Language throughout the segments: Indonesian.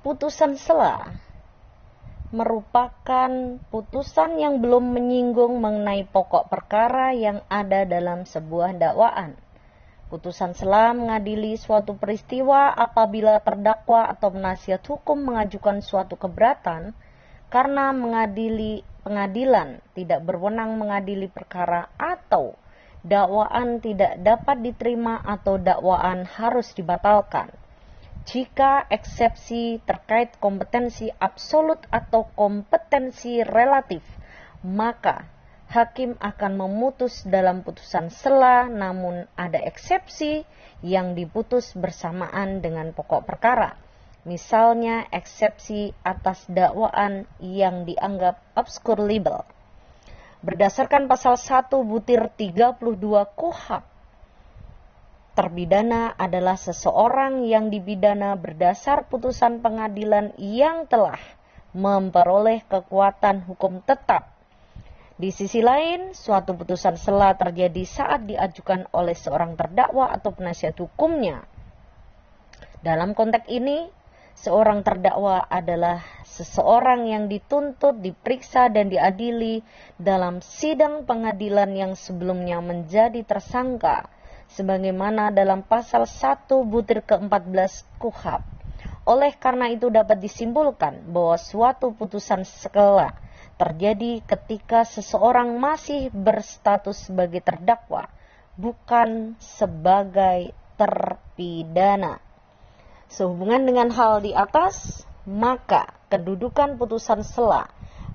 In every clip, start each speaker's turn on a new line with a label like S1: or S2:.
S1: Putusan sela merupakan putusan yang belum menyinggung mengenai pokok perkara yang ada dalam sebuah dakwaan. Putusan sela mengadili suatu peristiwa apabila terdakwa atau penasihat hukum mengajukan suatu keberatan karena pengadilan tidak berwenang mengadili perkara atau dakwaan tidak dapat diterima atau dakwaan harus dibatalkan. Jika eksepsi terkait kompetensi absolut atau kompetensi relatif, maka hakim akan memutus dalam putusan sela, namun ada eksepsi yang diputus bersamaan dengan pokok perkara. Misalnya eksepsi atas dakwaan yang dianggap obscure libel. Berdasarkan pasal 1/32 KUHP, terpidana adalah seseorang yang dipidana berdasar putusan pengadilan yang telah memperoleh kekuatan hukum tetap. Di sisi lain, suatu putusan sela terjadi saat diajukan oleh seorang terdakwa atau penasihat hukumnya. Dalam konteks ini, seorang terdakwa adalah seseorang yang dituntut, diperiksa, dan diadili dalam sidang pengadilan yang sebelumnya menjadi tersangka, sebagaimana dalam pasal 1/14 KUHP. Oleh karena itu dapat disimpulkan bahwa suatu putusan sela terjadi ketika seseorang masih berstatus sebagai terdakwa, bukan sebagai terpidana. Sehubungan dengan hal di atas, maka kedudukan putusan sela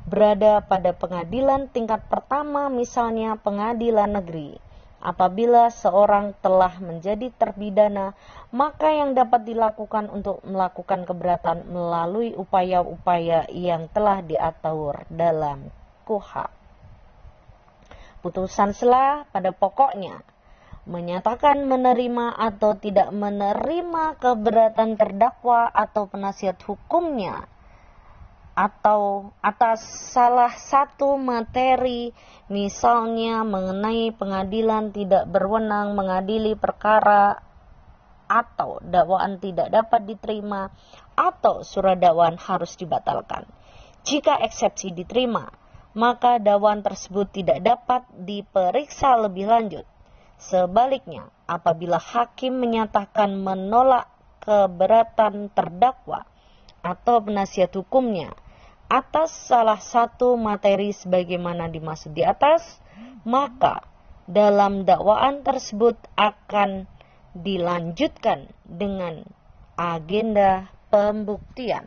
S1: berada pada pengadilan tingkat pertama, misalnya pengadilan negeri. Apabila seorang telah menjadi terpidana, maka yang dapat dilakukan untuk melakukan keberatan melalui upaya-upaya yang telah diatur dalam KUHP. Putusan sela pada pokoknya menyatakan menerima atau tidak menerima keberatan terdakwa atau penasihat hukumnya atau atas salah satu materi, misalnya mengenai pengadilan tidak berwenang mengadili perkara atau dakwaan tidak dapat diterima atau surat dakwaan harus dibatalkan. Jika eksepsi diterima, maka dakwaan tersebut tidak dapat diperiksa lebih lanjut. Sebaliknya, apabila hakim menyatakan menolak keberatan terdakwa atau penasihat hukumnya atas salah satu materi sebagaimana dimaksud di atas, maka dalam dakwaan tersebut akan dilanjutkan dengan agenda pembuktian.